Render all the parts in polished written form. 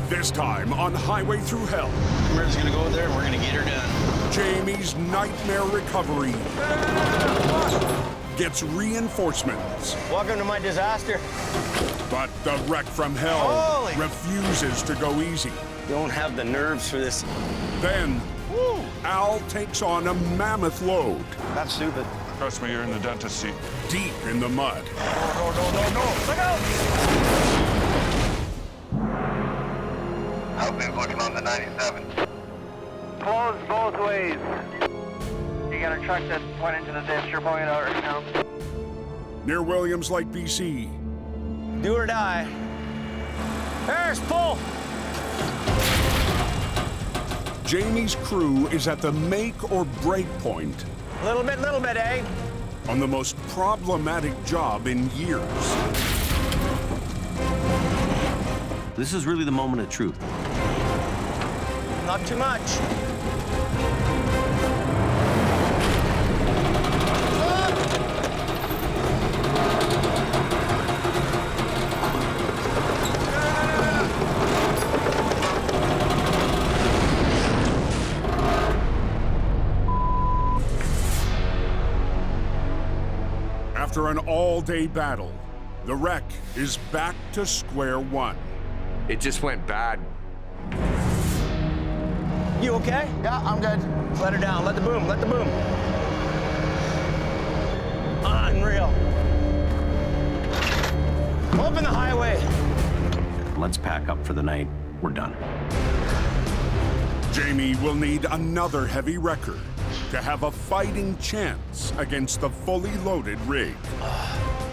This time on Highway Thru Hell. We're just gonna go over there and we're gonna get her done. Jamie's nightmare recovery gets reinforcements. Welcome to my disaster. But the wreck from hell refuses to go easy. Don't have the nerves for this. Then, Al takes on a mammoth load. That's stupid. Trust me, you're in the dentist seat. Deep in the mud. No. Look out! Outman's looking on the 97. Closed both ways. You got a truck that went into the ditch. You're pulling it out right now. Near Williams Lake, BC. Do or die. Harris, pull! Jamie's crew is at the make or break point Little bit, eh? on the most problematic job in years. This is really the moment of truth. Not too much. After an all-day battle, the wreck is back to square one. It just went bad. You okay? Yeah, I'm good. Let her down. Let the boom. Unreal. Open the highway. Let's pack up for the night. We're done. Jamie will need another heavy wrecker to have a fighting chance against the fully loaded rig.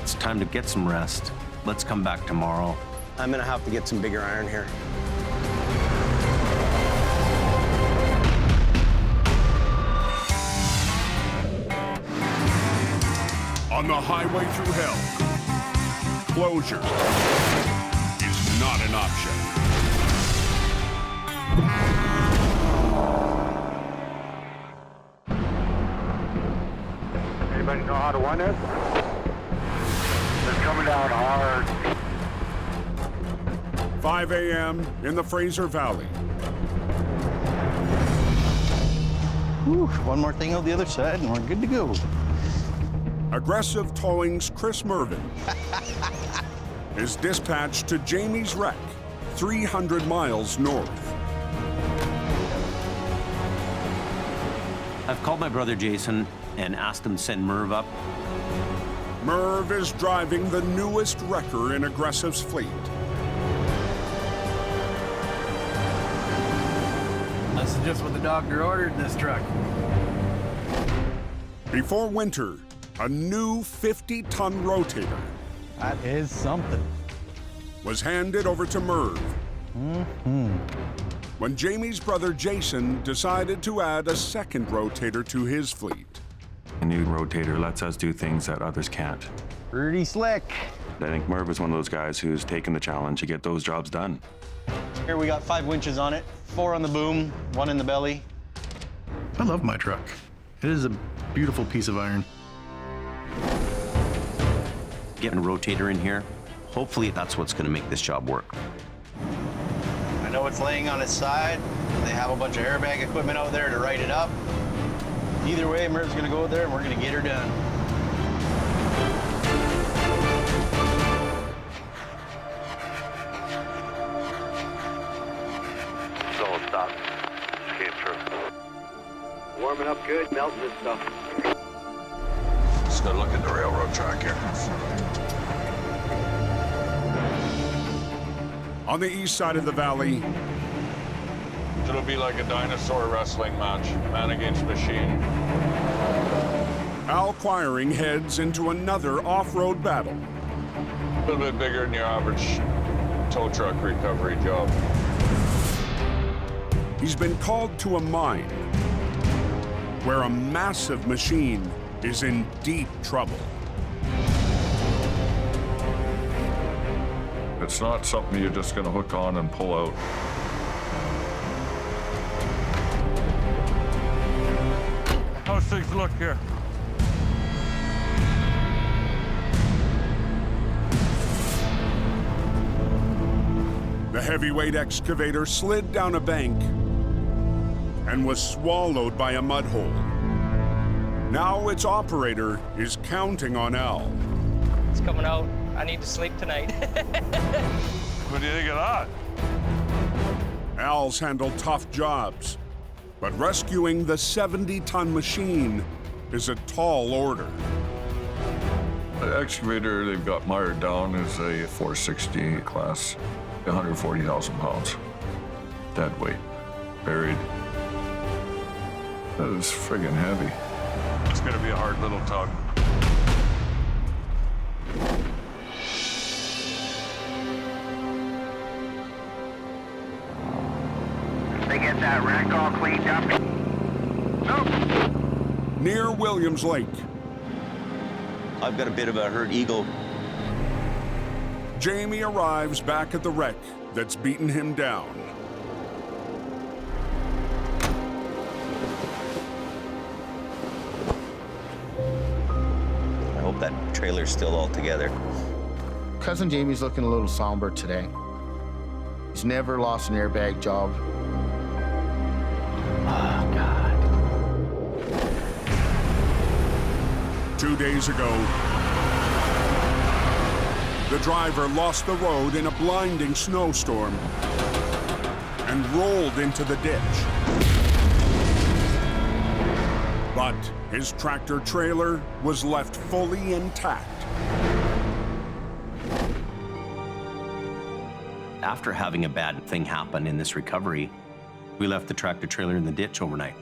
It's time to get some rest. Let's come back tomorrow. I'm gonna have to get some bigger iron here. On the Highway Thru Hell, closure is not an option. Anybody know how to run it? They're coming down hard. 5 a.m. in the Fraser Valley. Whew, one more thing on the other side and we're good to go. Aggressive Towing's Chris Mervin is dispatched to Jamie's wreck, 300 miles north. I've called my brother Jason and asked him to send Merv up. Merv is driving the newest wrecker in Aggressive's fleet. That's just what the doctor ordered in this truck. Before winter, a new 50-ton rotator That is something. was handed over to Merv. When Jamie's brother Jason decided to add a second rotator to his fleet. A new rotator lets us do things that others can't. Pretty slick. I think Merv is one of those guys who's taken the challenge to get those jobs done. Here we got 5 winches on it, 4 on the boom, 1 in the belly. I love my truck. It is a beautiful piece of iron. Getting a rotator in here, hopefully that's what's gonna make this job work. I know it's laying on its side. They have a bunch of airbag equipment out there to right it up. Either way, Merv's gonna go there and we're gonna get her done. So stop. Just came through. Warming up good, melting this stuff. Just gotta look at the railroad track here. On the east side of the valley, It'll be like a dinosaur wrestling match, man against machine. Al Quiring heads into another off-road battle. A little bit bigger than your average tow truck recovery job. He's been called to a mine where a massive machine is in deep trouble. It's not something you're just gonna hook on and pull out. How's things look here? The heavyweight excavator slid down a bank and was swallowed by a mud hole. Now its operator is counting on Al. It's coming out. I need to sleep tonight. What do you think of that? Al's handled tough jobs, but rescuing the 70-ton machine is a tall order. The excavator they've got mired down is a 468 class, 140,000 pounds. Dead weight, buried. That is friggin' heavy. It's gonna be a hard little tug. They get that wreck all cleaned up. Nope. Near Williams Lake, I've got a bit of a hurt ego. Jamie arrives back at the wreck that's beaten him down. I hope that trailer's still all together. Cousin Jamie's looking a little somber today. He's never lost an airbag job. Oh, God. 2 days ago, the driver lost the road in a blinding snowstorm and rolled into the ditch. But his tractor trailer was left fully intact. After having a bad thing happen in this recovery, we left the tractor trailer in the ditch overnight.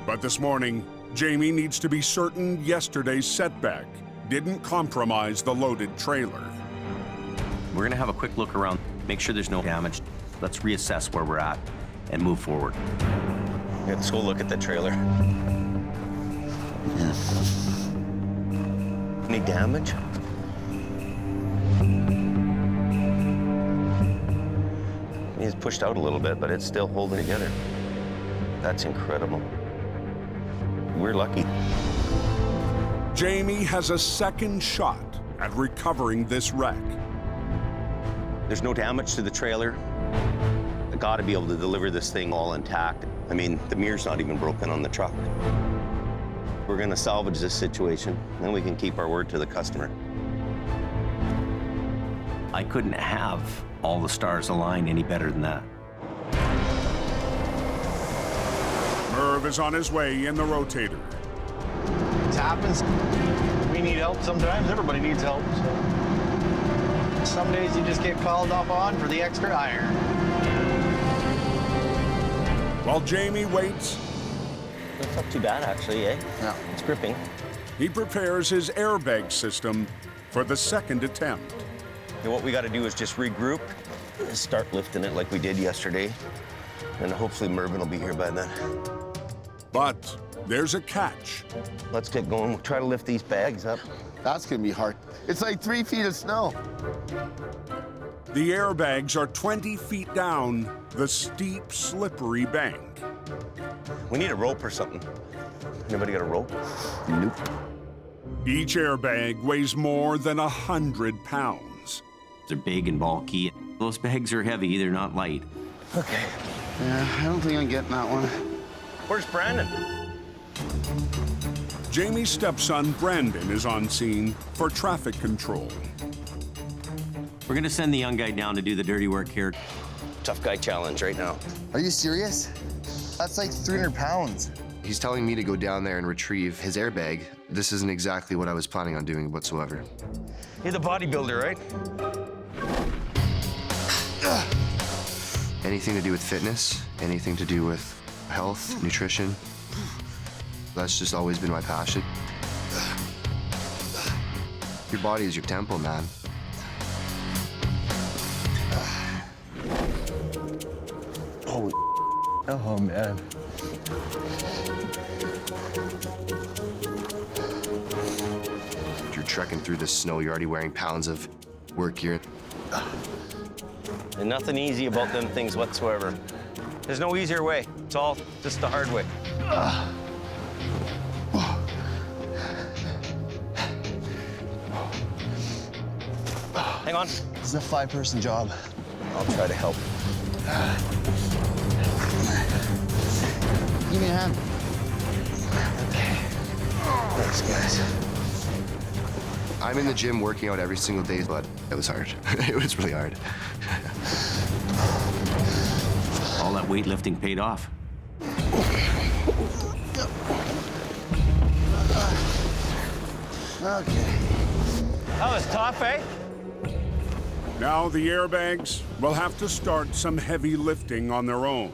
But this morning, Jamie needs to be certain yesterday's setback didn't compromise the loaded trailer. We're gonna have a quick look around, make sure there's no damage. Let's reassess where we're at and move forward. Let's go look at the trailer. Any damage? It's pushed out a little bit, but it's still holding together. That's incredible. We're lucky. Jamie has a second shot at recovering this wreck. There's no damage to the trailer. I gotta be able to deliver this thing all intact. I mean, the mirror's not even broken on the truck. We're gonna salvage this situation, then we can keep our word to the customer. I couldn't have all the stars align any better than that. Merv is on his way in the Rotator. It happens. We need help sometimes. Everybody needs help. So some days you just get called up on for the extra iron. While Jamie waits, It's not too bad, actually, eh? Yeah. It's gripping. he prepares his airbag system for the second attempt. And what we gotta do is just regroup, start lifting it like we did yesterday, and hopefully Mervyn will be here by then. But there's a catch. Let's get going. We'll try to lift these bags up. That's gonna be hard. It's like 3 feet of snow. The airbags are 20 feet down the steep, slippery bank. We need a rope or something. Anybody got a rope? Nope. Each airbag weighs more than 100 pounds. They're big and bulky. Those bags are heavy, they're not light. Okay. Yeah, I don't think I'm getting that one. Where's Brandon? Jamie's stepson, Brandon, is on scene for traffic control. We're gonna send the young guy down to do the dirty work here. Tough guy challenge right now. Are you serious? That's like 300 pounds. He's telling me to go down there and retrieve his airbag. This isn't exactly what I was planning on doing whatsoever. You're the bodybuilder, right? Anything to do with fitness, anything to do with health, nutrition. That's just always been my passion. Your body is your temple, man. Holy. Oh, man. You're trekking through the snow, you're already wearing pounds of work gear. And nothing easy about them things whatsoever. There's no easier way. It's all just the hard way. Hang on. This is a 5-person job. I'll try to help. Give me a hand. Okay. Thanks, guys. I'm in the gym working out every single day, but it was hard. It was really hard. All that weightlifting paid off. Okay. That was tough, eh? Now the airbags will have to start some heavy lifting on their own.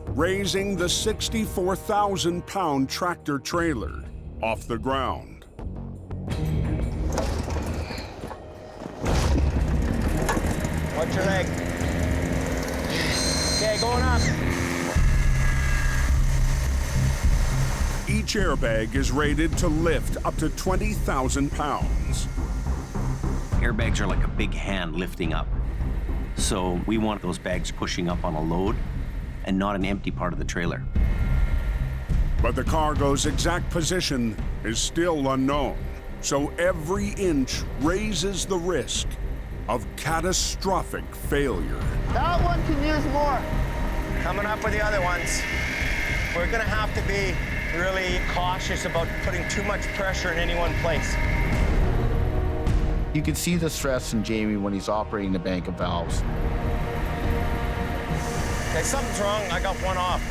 Raising the 64,000-pound tractor trailer off the ground. Watch your leg. Okay, going up. Each airbag is rated to lift up to 20,000 pounds. Airbags are like a big hand lifting up. So we want those bags pushing up on a load and not an empty part of the trailer. But the cargo's exact position is still unknown, so every inch raises the risk of catastrophic failure. That one can use more. Coming up with the other ones. We're gonna have to be really cautious about putting too much pressure in any one place. You can see the stress in Jamie when he's operating the bank of valves. Okay, something's wrong. I got one off.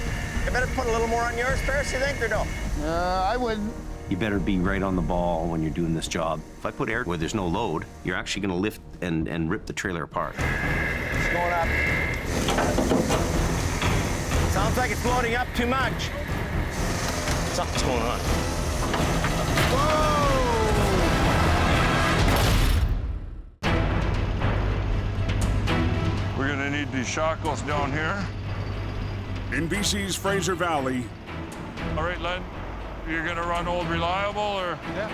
I better put a little more on yours, Paris, you think, or no? I wouldn't. You better be right on the ball when you're doing this job. If I put air where there's no load, you're actually gonna lift and rip the trailer apart. It's going up. Sounds like it's loading up too much. Something's going on. Whoa! We're gonna need these shackles down here. In BC's Fraser Valley, All right, Len, you're gonna run Old Reliable, or? Yeah.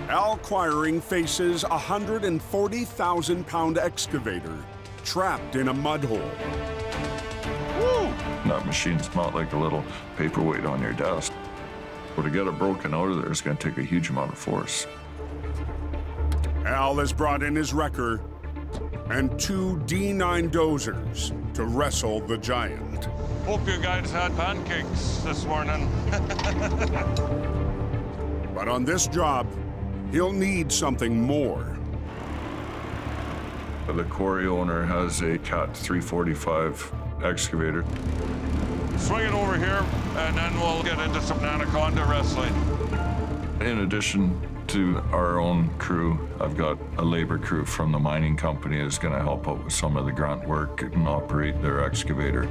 Al Quiring faces a 140,000-pound excavator trapped in a mud hole. Woo! That machine's not like a little paperweight on your desk. But to get it broken out of there is gonna take a huge amount of force. Al has brought in his wrecker and 2 D9 dozers to wrestle the giant. Hope you guys had pancakes this morning. But on this job, he'll need something more. The quarry owner has a Cat 345 excavator. Swing it over here, and then we'll get into some anaconda wrestling. In addition to our own crew, I've got a labor crew from the mining company who's going to help out with some of the grunt work and operate their excavator.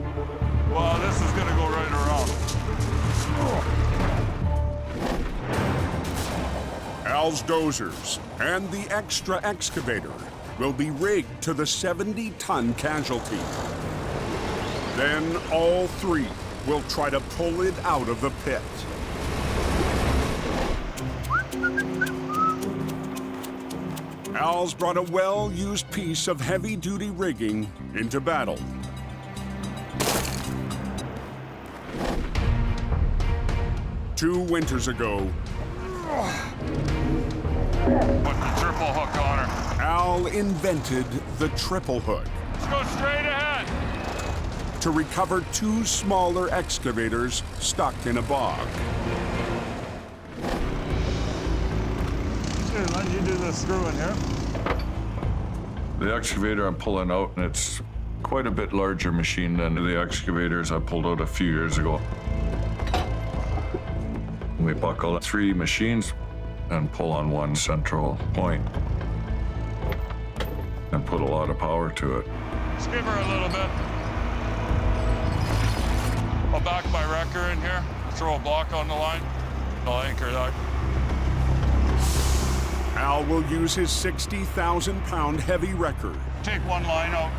Wow, this is going to go right around. Al's dozers and the extra excavator will be rigged to the 70-ton casualty. Then all 3 will try to pull it out of the pit. Al's brought a well-used piece of heavy-duty rigging into battle. Two winters ago, Put the triple hook on her. Al invented the triple hook Let's go straight ahead. to recover 2 smaller excavators stuck in a bog. Here, let you do the screw in here. The excavator I'm pulling out, and it's quite a bit larger machine than the excavators I pulled out a few years ago. We buckle 3 machines and pull on one central point and put a lot of power to it. Skip her a little bit. I'll back my wrecker in here, throw a block on the line. I'll anchor that. Al will use his 60,000-pound heavy wrecker Take one line out.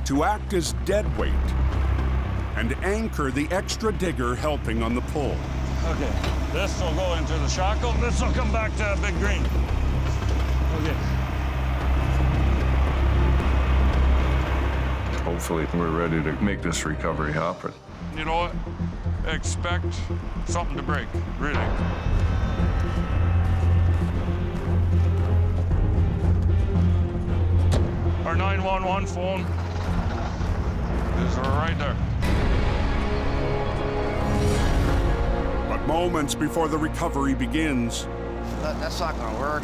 to act as dead weight and anchor the extra digger helping on the pull. Okay, this will go into the shackle. This will come back to a big green. Okay. Hopefully we're ready to make this recovery happen. You know what? Expect something to break, really. 911 phone is right there. But moments before the recovery begins, That's not gonna work.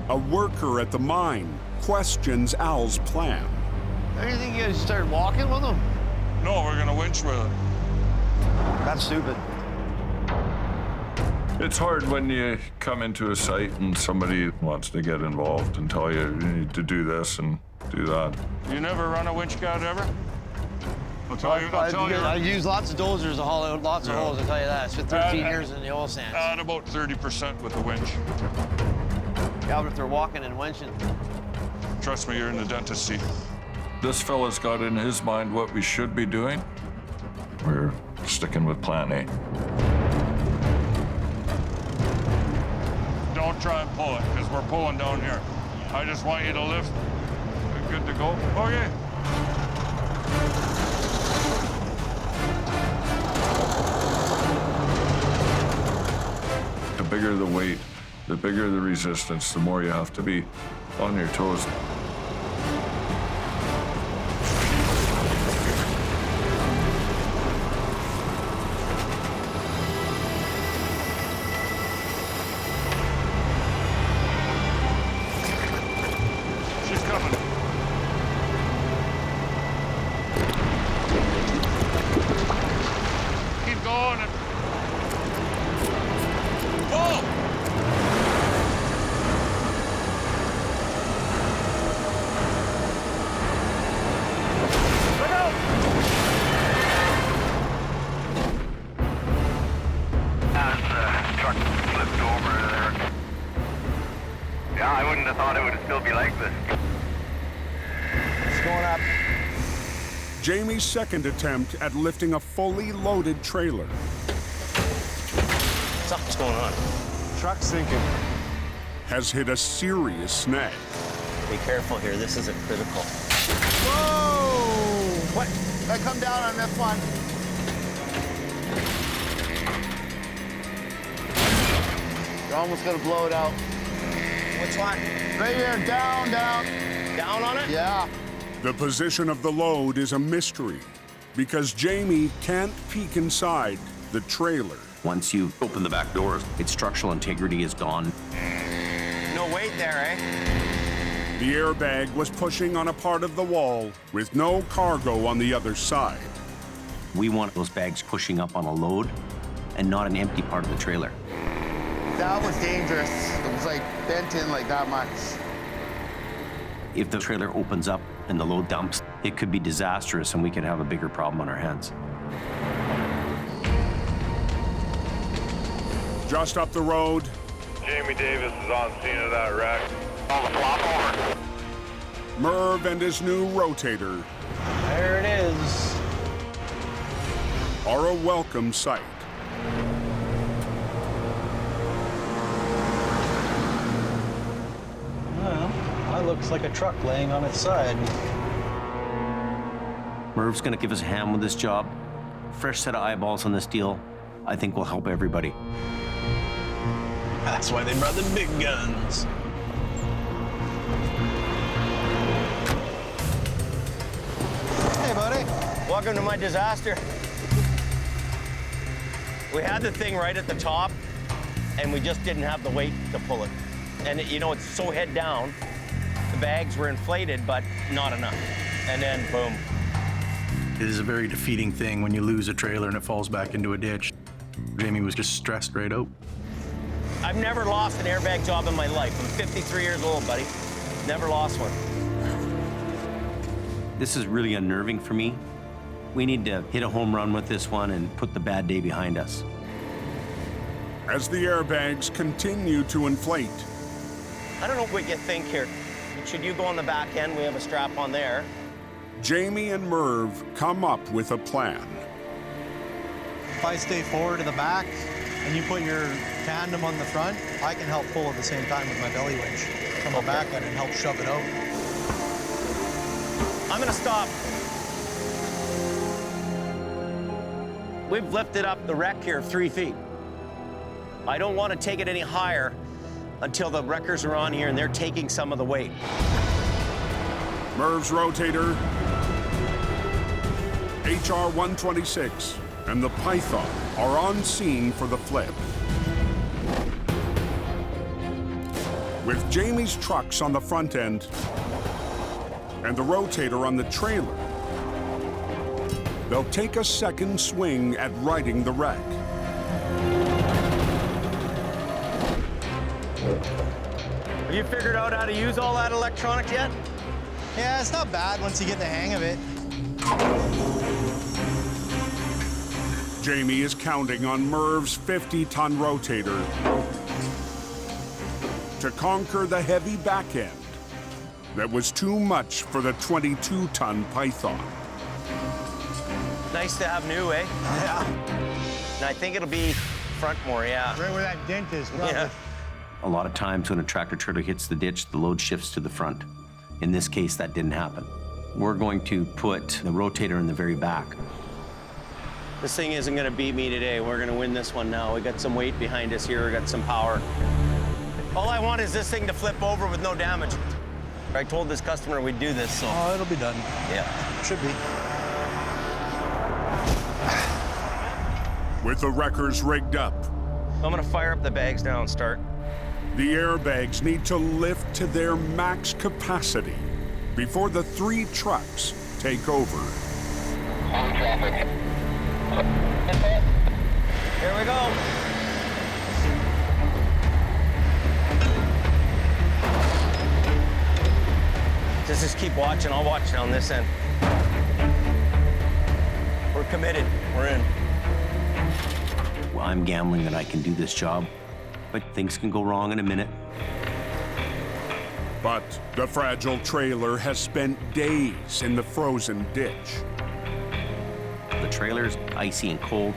a worker at the mine questions Al's plan. Do you think you guys started walking with them? No, we're gonna winch with it. That's stupid. It's hard when you come into a site and somebody wants to get involved and tell you need to do this and do that. You never run a winch cat ever? I'll tell you. I've used lots of dozers to haul out lots of holes, I'll tell you that. It's been 13 years in the oil sands. At about 30% with the winch. Yeah, but if they're walking and winching. Trust me, you're in the dentist seat. This fella's got in his mind what we should be doing. We're sticking with plan A. Don't try and pull it, because we're pulling down here. I just want you to lift. We're good to go? Okay. The bigger the weight, the bigger the resistance, the more you have to be on your toes. She's coming. Keep going. Pull! Truck flipped over there. Yeah, I wouldn't have thought it would still be like this. It's going up. Jamie's second attempt at lifting a fully loaded trailer. Something's going on. Truck's sinking. Has hit a serious snag. Be careful here, this isn't critical. Whoa! What? I come down on this one. You're almost gonna blow it out. Which one? Right here, down, down. Down on it? Yeah. The position of the load is a mystery because Jamie can't peek inside the trailer. Once you open the back doors, its structural integrity is gone. No weight there, eh? The airbag was pushing on a part of the wall with no cargo on the other side. We want those bags pushing up on a load and not an empty part of the trailer. That was dangerous. It was like bent in like that much. If the trailer opens up and the load dumps, it could be disastrous and we could have a bigger problem on our hands. Just up the road, Jamie Davis is on scene of that wreck. On the flop over. Merv and his new Rotator There it is. are a welcome sight. Well, that looks like a truck laying on its side. Merv's gonna give us a hand with this job. Fresh set of eyeballs on this deal, I think will help everybody. That's why they brought the big guns. Hey, buddy. Welcome to my disaster. We had the thing right at the top, and we just didn't have the weight to pull it. And you know, it's so head down, the bags were inflated, but not enough. And then, boom. It is a very defeating thing when you lose a trailer and it falls back into a ditch. Jamie was just stressed right out. I've never lost an airbag job in my life. I'm 53 years old, buddy. Never lost one. This is really unnerving for me. We need to hit a home run with this one and put the bad day behind us. As the airbags continue to inflate, I don't know what you think here. Should you go on the back end? We have a strap on there. Jamie and Merv come up with a plan. If I stay forward to the back and you put your tandem on the front, I can help pull at the same time with my belly winch from the back end and help shove it out. I'm gonna stop. We've lifted up the wreck here 3 feet. I don't want to take it any higher until the wreckers are on here and they're taking some of the weight. Merv's Rotator, HR 126, and the Python are on scene for the flip. With Jamie's trucks on the front end and the Rotator on the trailer, they'll take a second swing at righting the wreck. Have you figured out how to use all that electronics yet? Yeah, it's not bad once you get the hang of it. Jamie is counting on Merv's 50-ton Rotator to conquer the heavy back end that was too much for the 22-ton Python. Nice to have new, eh? Yeah. And I think it'll be front more, yeah. Right where that dent is, probably. Yeah. A lot of times when a tractor trailer hits the ditch, the load shifts to the front. In this case, that didn't happen. We're going to put the Rotator in the very back. This thing isn't gonna beat me today. We're gonna win this one now. We got some weight behind us here, we got some power. All I want is this thing to flip over with no damage. I told this customer we'd do this, so. Oh, it'll be done. Yeah. Should be. With the wreckers rigged up, I'm gonna fire up the bags now and start. the airbags need to lift to their max capacity before the 3 trucks take over. On traffic. Here we go. Just keep watching. I'll watch down this end. We're committed. We're in. Well, I'm gambling that I can do this job, but things can go wrong in a minute. But the fragile trailer has spent days in the frozen ditch. The trailer's icy and cold,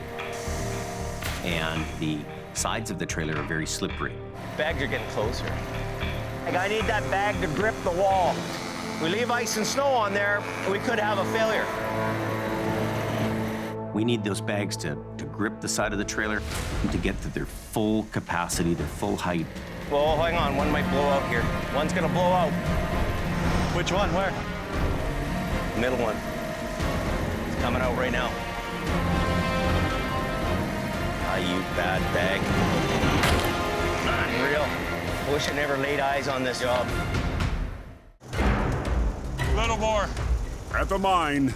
and the sides of the trailer are very slippery. Bags are getting closer. Like, I need that bag to grip the wall. We leave ice and snow on there, we could have a failure. We need those bags to grip the side of the trailer and to get to their full capacity, their full height. Well, hang on, one might blow out here. One's gonna blow out. Which one? Where? Middle one. It's coming out right now. Ah, you bad bag. Unreal. I wish I never laid eyes on this job. Little more. At the mine,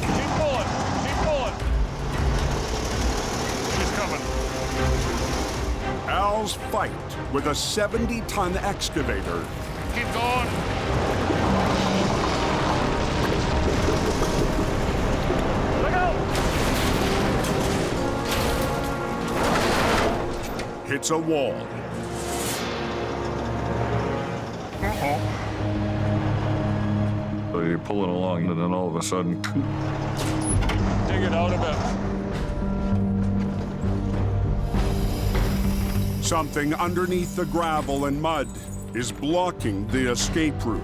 Keep pulling. Keep pulling. She's coming. Al's fight with a 70-ton excavator Keep going. Look out! hits a wall. So you're pulling along, and then all of a sudden, dig it out a bit. Something underneath the gravel and mud is blocking the escape route.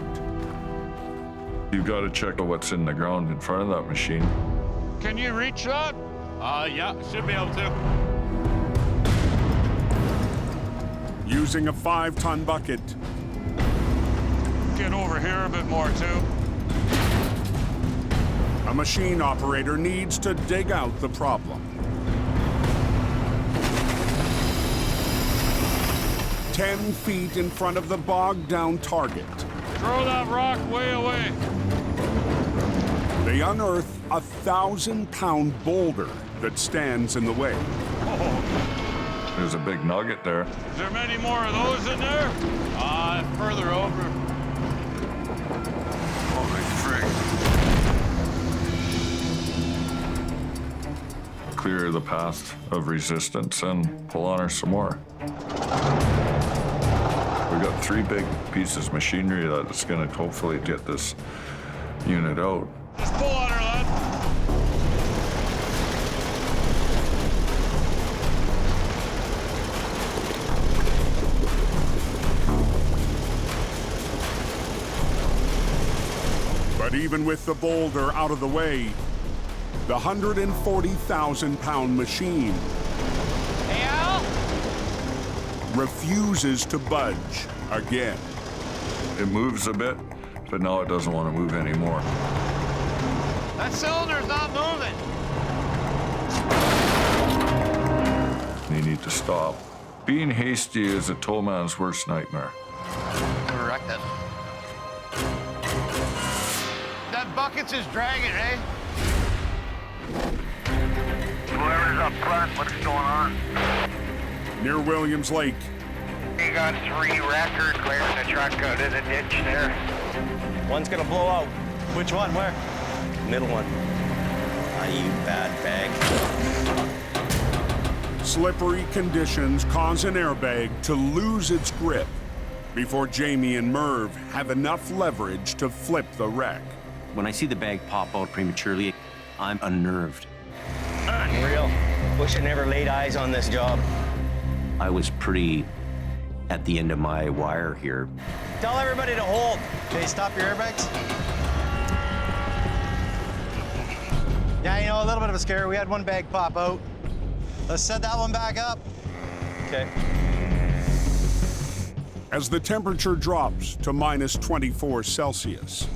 You've got to check what's in the ground in front of that machine. Can you reach that? Yeah, should be able to. Using a 5-ton bucket, Get over here a bit more, too. a machine operator needs to dig out the problem. 10 feet in front of the bogged-down target, Throw that rock way away. they unearth a 1,000-pound boulder that stands in the way. There's a big nugget there. Is there many more of those in there? Further over. Holy frig. Clear the path of resistance and pull on her some more. We've got 3 big pieces of machinery that's going to hopefully get this unit out. Just pull on her, lad. But even with the boulder out of the way, the 140,000-pound machine Hey, Al? refuses to budge. again. It moves a bit, but now it doesn't want to move anymore. That cylinder's not moving. You need to stop. Being hasty is a tow man's worst nightmare. Never wrecked it. That bucket's is dragging, eh? Whoever's up front, what's going on? Near Williams Lake, We got 3 wreckers clearing the truck out of the ditch there. One's gonna blow out. Which one? Where? Middle one. Ah, you bad bag. slippery conditions cause an airbag to lose its grip before Jamie and Merv have enough leverage to flip the wreck. When I see the bag pop out prematurely, I'm unnerved. Unreal. Wish I never laid eyes on this job. I was pretty at the end of my wire here. Tell everybody to hold. Okay, stop your airbags. Yeah, you know, a little bit of a scare. We had one bag pop out. Let's set that one back up. Okay. As the temperature drops to minus 24 Celsius,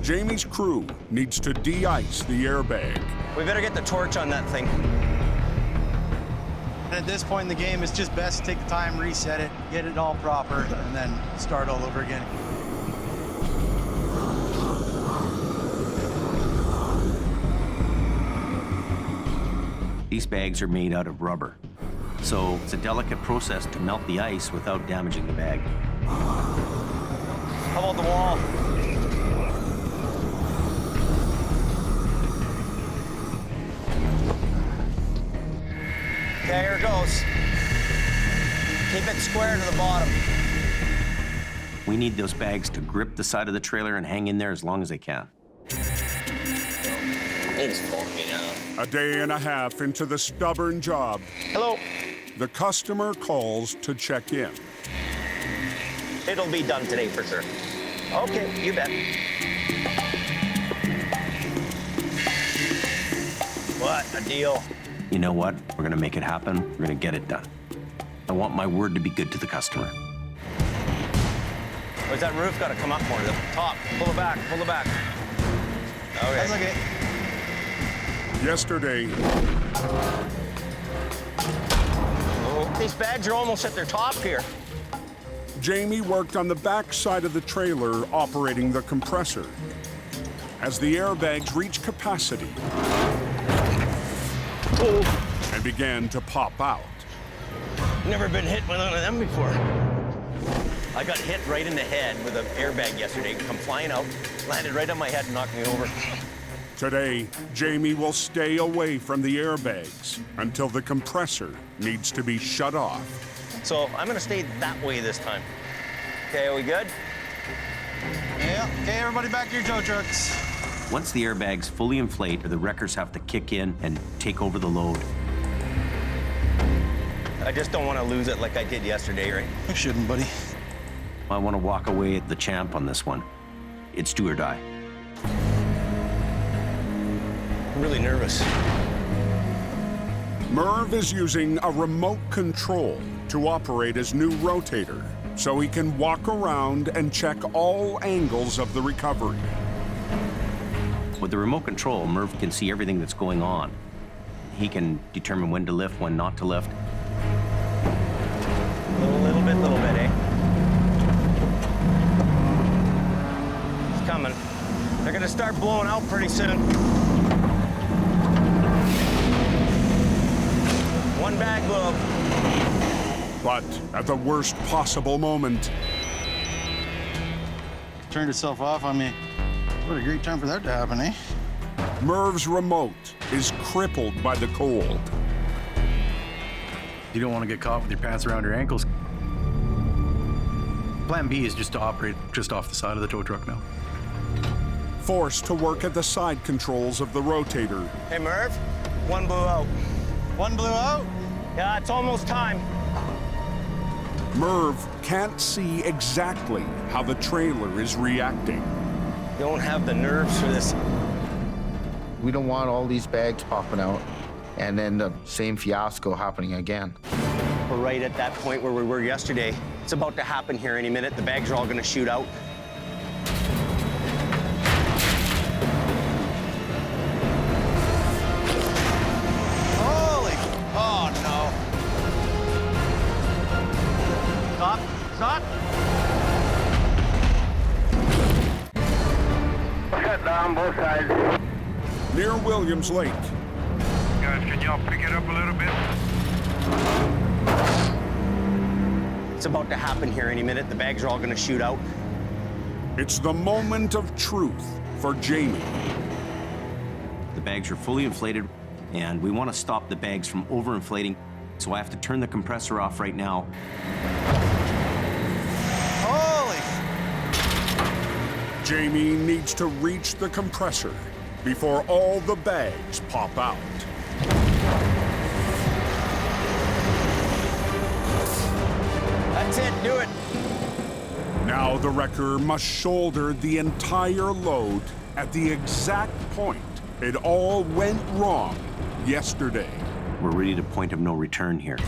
Jamie's crew needs to de-ice the airbag. We better get the torch on that thing. And at this point in the game, it's just best to take the time, reset it, get it all proper, and then start all over again. These bags are made out of rubber, so it's a delicate process to melt the ice without damaging the bag. How about the wall? Okay, here it goes. Keep it square to the bottom. We need those bags to grip the side of the trailer and hang in there as long as they can. It's foggy now. A day and a half into the stubborn job, Hello. the customer calls to check in. It'll be done today for sure. Okay, you bet. What a deal. You know what? We're gonna make it happen. We're gonna get it done. I want my word to be good to the customer. Where's that roof got to come up more to the top? Pull it back, pull it back. Okay. That's okay. Yesterday, Oh, these bags are almost at their top here. Jamie worked on the back side of the trailer operating the compressor. As the airbags reached capacity and began to pop out. Never been hit with one of them before. I got hit right in the head with an airbag yesterday. Come flying out, landed right on my head and knocked me over. Today, Jamie will stay away from the airbags until the compressor needs to be shut off. So I'm gonna stay that way this time. Okay, are we good? Yeah. Okay, everybody back to your tow trucks. Once the airbags fully inflate, the wreckers have to kick in and take over the load. I just don't want to lose it like I did yesterday, right? You shouldn't, buddy. I want to walk away the champ on this one. It's do or die. I'm really nervous. Merv is using a remote control to operate his new Rotator, so he can walk around and check all angles of the recovery. With the remote control, Merv can see everything that's going on. He can determine when to lift, when not to lift. Little bit, eh? It's coming. They're gonna start blowing out pretty soon. One bag blew up. But at the worst possible moment, Turned itself off on me. What a great time for that to happen, eh? Merv's remote is crippled by the cold. You don't want to get caught with your pants around your ankles. Plan B is just to operate just off the side of the tow truck now. Forced to work at the side controls of the Rotator, Hey, Merv, one blew out. One blew out? Yeah, it's almost time. Merv can't see exactly how the trailer is reacting. Don't have the nerves for this. We don't want all these bags popping out and then the same fiasco happening again. We're right at that point where we were yesterday. It's about to happen here any minute. The bags are all gonna shoot out. Holy, oh no. Stop, stop. Shut down both sides. Near Williams Lake. Guys, can y'all pick it up a little bit? It's about to happen here any minute. The bags are all gonna shoot out. It's the moment of truth for Jamie. The bags are fully inflated, and we want to stop the bags from overinflating, so I have to turn the compressor off right now. Holy. Jamie needs to reach the compressor before all the bags pop out. That's it, do it. Now the wrecker must shoulder the entire load at the exact point it all went wrong yesterday. We're ready to point of no return here.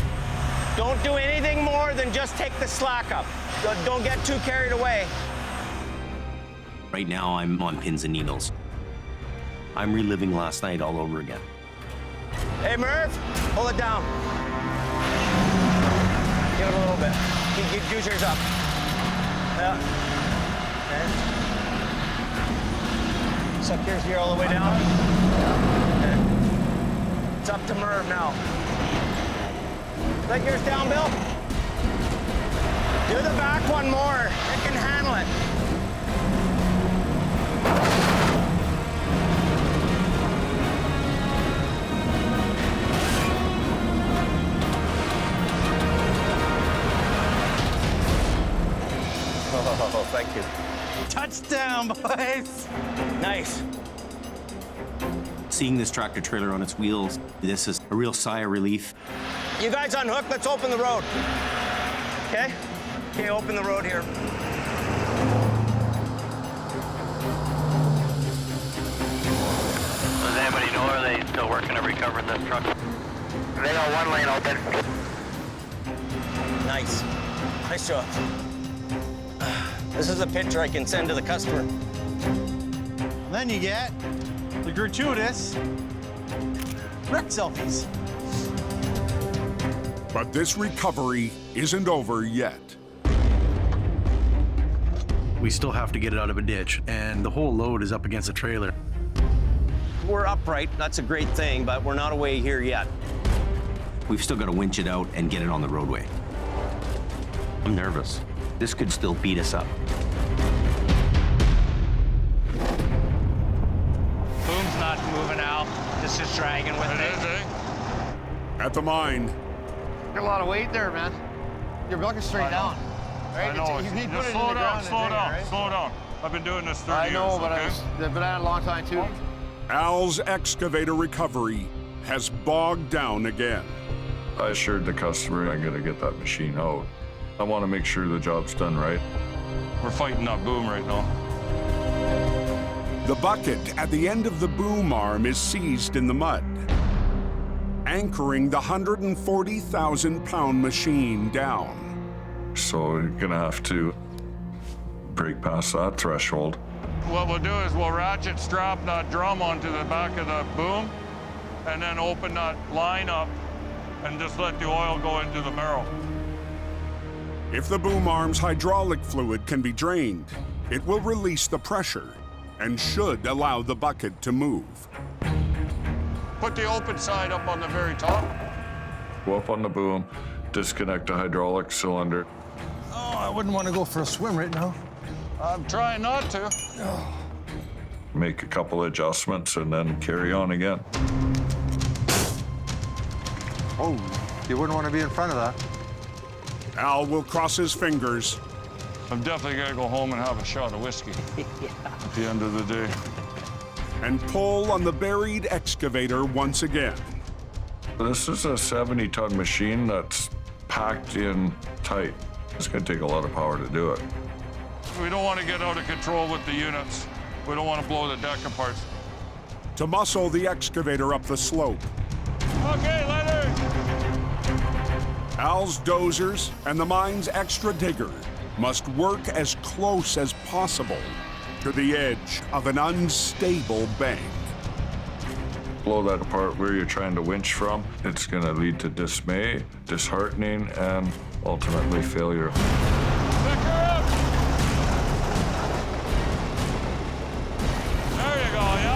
Don't do anything more than just take the slack up. Don't get too carried away. Right now, I'm on pins and needles. I'm reliving last night all over again. Hey, Merv, pull it down. Give it a little bit. Keep goosers up. Yeah. Okay. Suck yours here all the way down. Okay. It's up to Merv now. Let yours down, Bill. Do the back one more. It can handle it. Oh, thank you. Touchdown, boys. Nice. Seeing this tractor trailer on its wheels, this is a real sigh of relief. You guys unhook, let's open the road. Okay? Okay, open the road here. Does anybody know, are they still working to recover this truck? They got one lane open. Nice. Nice job. This is a picture I can send to the customer. Then you get the gratuitous wreck selfies. But this recovery isn't over yet. We still have to get it out of a ditch, and the whole load is up against the trailer. We're upright, that's a great thing, but we're not away here yet. We've still got to winch it out and get it on the roadway. I'm nervous. This could still beat us up. Boom's not moving out. This is dragging with it. It is, eh? At the mine, Got a lot of weight there, man. Your bucket's straight down. Right? I know. You need to put Just it in slow the down, ground. slow down, right? slow down. I've been doing this 30 I years, know, but okay? I've been at it a long time, too. Al's excavator recovery has bogged down again. I assured the customer I'm gonna get that machine out. I want to make sure the job's done right. We're fighting that boom right now. The bucket at the end of the boom arm is seized in the mud, anchoring the 140,000-pound machine down. So we're gonna have to break past that threshold. What we'll do is we'll ratchet strap that drum onto the back of the boom and then open that line up and just let the oil go into the barrel. If the boom arm's hydraulic fluid can be drained, it will release the pressure and should allow the bucket to move. Put the open side up on the very top. Go up on the boom, disconnect the hydraulic cylinder. Oh, I wouldn't want to go for a swim right now. I'm trying not to. Make a couple adjustments and then carry on again. Oh, you wouldn't want to be in front of that. Al will cross his fingers. I'm definitely gonna go home and have a shot of whiskey at the end of the day. And pull on the buried excavator once again. This is a 70-ton machine that's packed in tight. It's gonna take a lot of power to do it. We don't want to get out of control with the units. We don't want to blow the deck apart. To muscle the excavator up the slope. Okay, Leonard. Al's dozers and the mine's extra digger must work as close as possible to the edge of an unstable bank. Blow that apart where you're trying to winch from. It's going to lead to dismay, disheartening, and ultimately failure. Pick her up! There you go, yeah.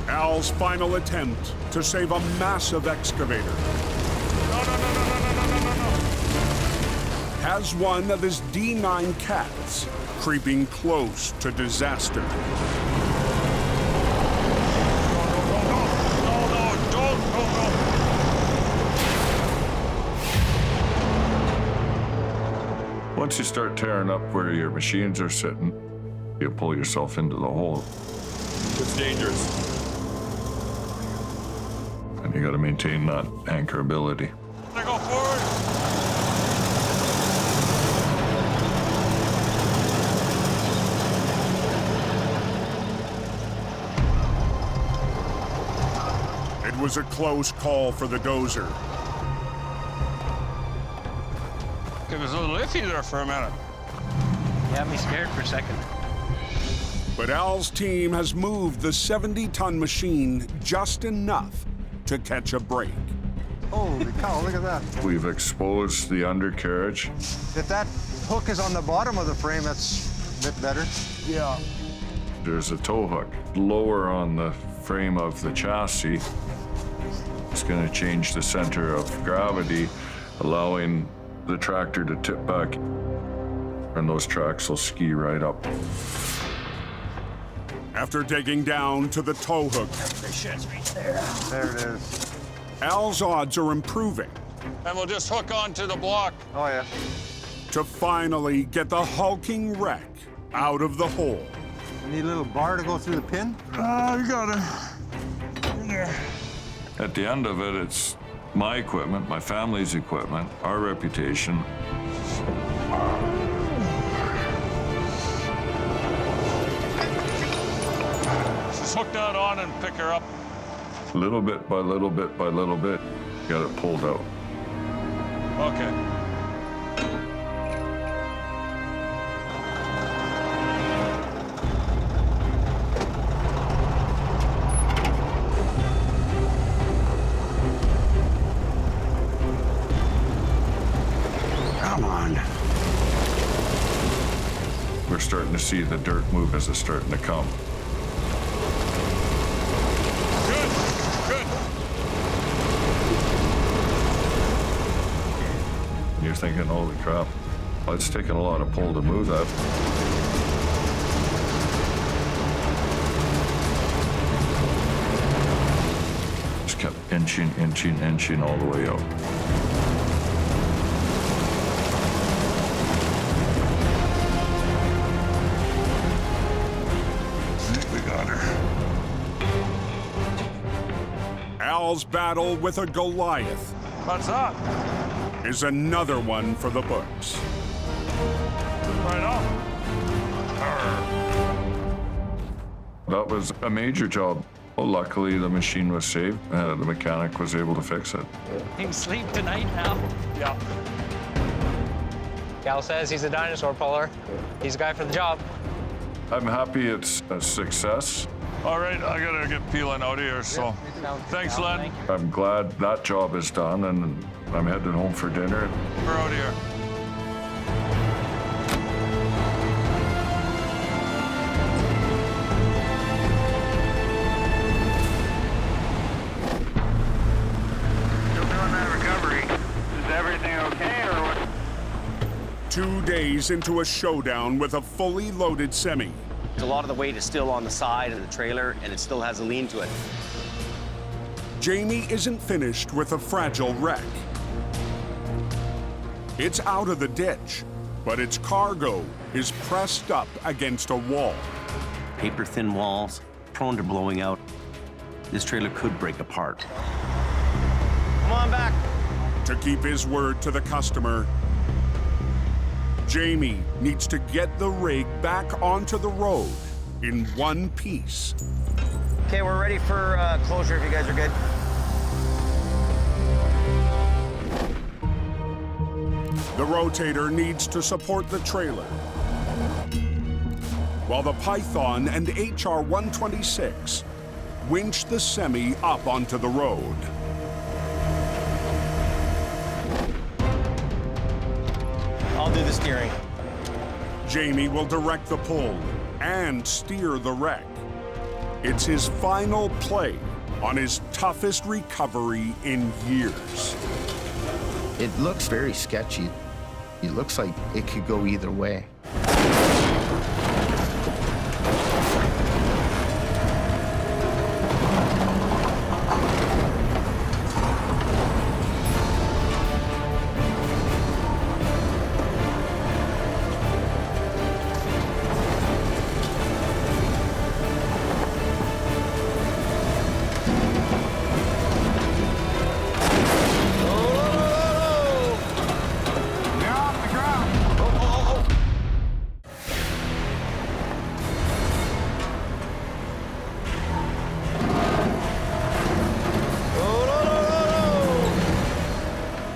Al's final attempt to save a massive excavator. No. Has one of his D9 cats creeping close to disaster. Once you start tearing up where your machines are sitting, you pull yourself into the hole. It's dangerous. And you got to maintain that anchorability. I go forward. It was a close call for the dozer. It was a little iffy there for a minute. You had me scared for a second. But Al's team has moved the 70-ton machine just enough to catch a break. Holy cow, look at that. We've exposed the undercarriage. If that hook is on the bottom of the frame, that's a bit better. Yeah. There's a tow hook lower on the frame of the chassis. It's going to change the center of gravity, allowing the tractor to tip back, and those tracks will ski right up. After digging down to the tow hook, The shit's right there. There it is. Al's odds are improving And we'll just hook onto the block. Oh, yeah. to finally get the hulking wreck out of the hole. You need a little bar to go through the pin? You got it. In there. At the end of it, it's my equipment, my family's equipment, our reputation. Just hook that on and pick her up. Little bit by little bit by little bit, got it pulled out. Okay. Come on. We're starting to see the dirt move as it's starting to come. You're thinking, holy crap, well, it's taking a lot of pull to move that. Just kept inching all the way out. I think we got her. Al's battle with a Goliath What's up? is another one for the books. Right on. That was a major job. Well, luckily, the machine was saved. The mechanic was able to fix it. You can sleep tonight now. Yeah. Gal says he's a dinosaur puller. He's a guy for the job. I'm happy it's a success. All right, I gotta get peeling out of here, so. Thanks, Len. I'm glad that job is done, and I'm heading home for dinner. We're out here. Still doing that recovery. Is everything okay or what? 2 days into a showdown with a fully loaded semi. A lot of the weight is still on the side of the trailer, and it still has a lean to it. Jamie isn't finished with a fragile wreck. It's out of the ditch, but its cargo is pressed up against a wall. Paper-thin walls, prone to blowing out. this trailer could break apart. Come on back. To keep his word to the customer, Jamie needs to get the rig back onto the road in one piece. Okay, we're ready for closure if you guys are good. The rotator needs to support the trailer, while the Python and HR-126 winch the semi up onto the road. I'll do the steering. Jamie will direct the pull and steer the wreck. It's his final play on his toughest recovery in years. It looks very sketchy. It looks like it could go either way.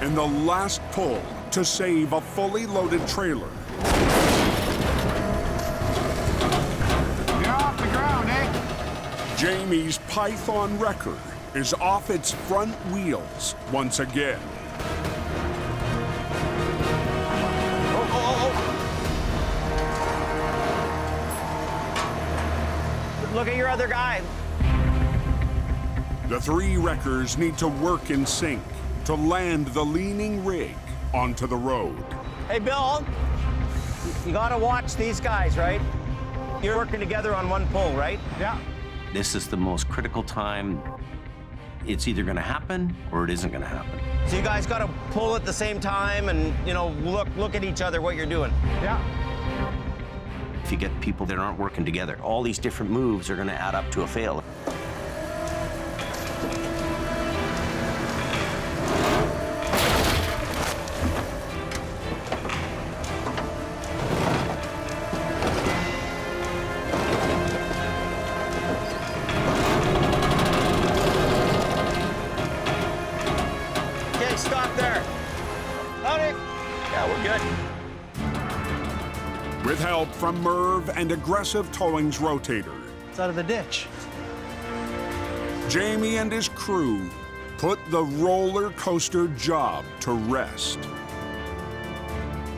In the last pull to save a fully loaded trailer. You're off the ground, eh? Jamie's Python wrecker is off its front wheels once again. Look at your other guy. The three wreckers need to work in sync to land the leaning rig onto the road. Hey, Bill, you gotta watch these guys, right? You're working together on one pull, right? Yeah. This is the most critical time. It's either gonna happen or it isn't gonna happen. So you guys gotta pull at the same time and, you know, look at each other, what you're doing. Yeah. If you get people that aren't working together, all these different moves are gonna add up to a fail. Okay, stop there. Howdy. Yeah, we're good. With help from Merv and Aggressive Towing's rotator, It's out of the ditch. Jamie and his crew put the roller coaster job to rest.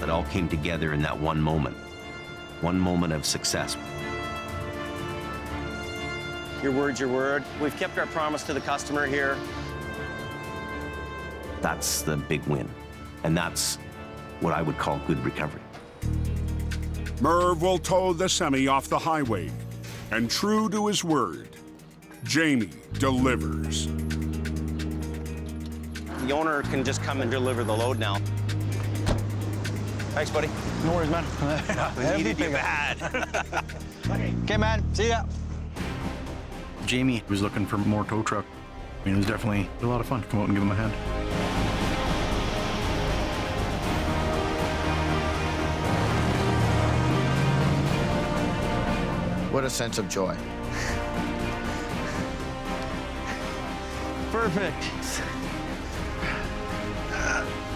It all came together in that one moment of success. Your word's your word. We've kept our promise to the customer here. That's the big win. And that's what I would call good recovery. Merv will tow the semi off the highway, and true to his word, Jamie delivers. The owner can just come and deliver the load now. Thanks, buddy. No worries, man. We needed you bad. Okay, man. See ya. Jamie was looking for more tow truck. I mean, it was definitely a lot of fun to come out and give him a hand. What a sense of joy. Perfect.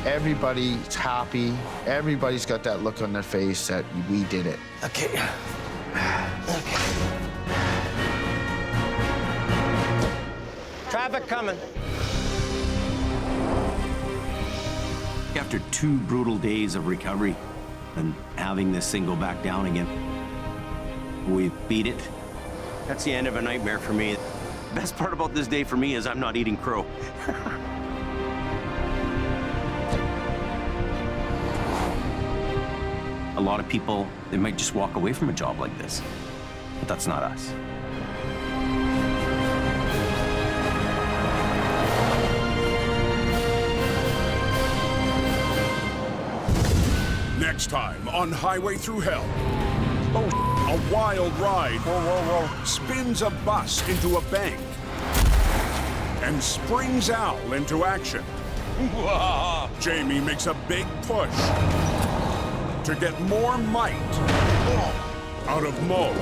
Everybody's happy. Everybody's got that look on their face that we did it. Okay. Traffic coming. After 2 brutal days of recovery and having this thing go back down again, we beat it. That's the end of a nightmare for me. Best part about this day for me is I'm not eating crow. A lot of people, they might just walk away from a job like this, but that's not us. Next time on Highway Thru Hell. A wild ride spins a bus into a bank. and springs Al into action. Jamie makes a big push to get more might out of Mo.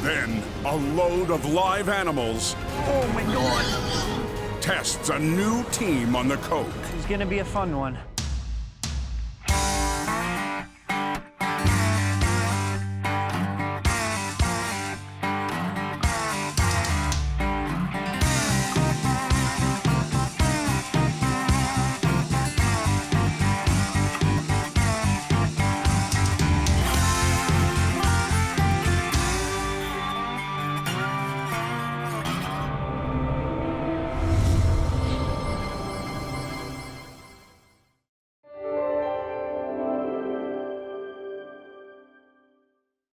Then a load of live animals Oh my God. tests a new team on the coke. It's gonna be a fun one.